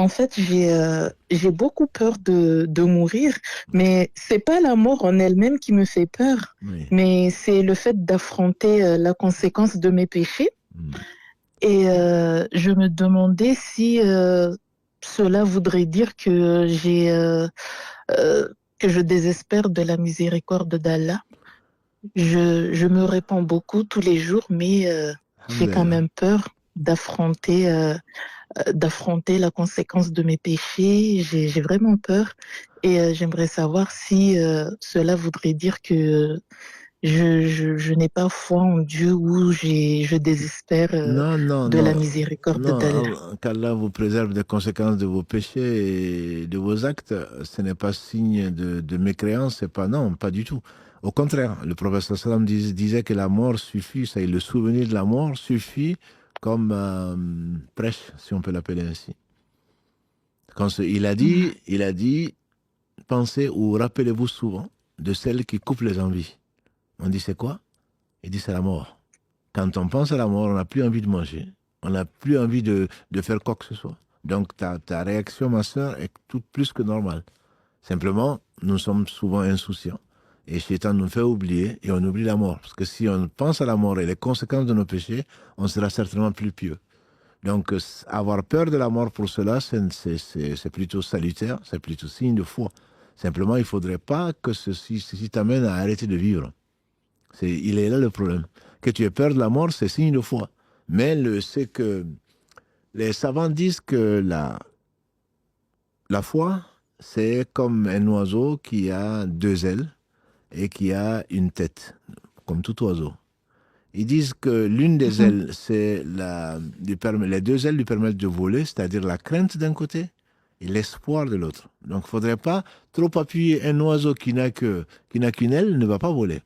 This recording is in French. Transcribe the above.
En fait, j'ai beaucoup peur de mourir, mais c'est pas la mort en elle-même qui me fait peur, Oui. mais c'est le fait d'affronter la conséquence de mes péchés. Mm. Et je me demandais si cela voudrait dire que euh, que je désespère de la miséricorde d'Allah. Je me répands beaucoup tous les jours, mais j'ai quand Alhamdulillah. même peur d'affronter la conséquence de mes péchés. J'ai vraiment peur et j'aimerais savoir si cela voudrait dire que je n'ai pas foi en Dieu ou je désespère Non, non, de la non. miséricorde Non, d'Allah. qu'Allah vous préserve des conséquences de vos péchés et de vos actes, ce n'est pas signe de mécréance, c'est pas, non, pas du tout. Au contraire, le prophète sallam disait que la mort suffit, ça, le souvenir de la mort suffit comme prêche, si on peut l'appeler ainsi. Il a dit, pensez ou rappelez-vous souvent de celle qui coupe les envies. On dit c'est quoi? Il dit c'est la mort. Quand on pense à la mort, on n'a plus envie de manger. On n'a plus envie de faire quoi que ce soit. Donc ta réaction, ma soeur, est tout plus que normale. Simplement, nous sommes souvent insouciants. Et Shaitan nous fait oublier et on oublie la mort. Parce que si on pense à la mort et les conséquences de nos péchés, on sera certainement plus pieux. Donc avoir peur de la mort pour cela, c'est plutôt salutaire, c'est plutôt signe de foi. Simplement, il ne faudrait pas que ceci t'amène à arrêter de vivre. Il est là le problème. Que tu aies peur de la mort, c'est signe de foi. Mais c'est que les savants disent que la foi, c'est comme un oiseau qui a deux ailes et qui a une tête, comme tout oiseau. Ils disent que l'une des Mhm. ailes, les deux ailes lui permettent de voler, c'est-à-dire la crainte d'un côté et l'espoir de l'autre. Donc, il ne faudrait pas trop appuyer un oiseau qui n'a qu'une aile, ne va pas voler.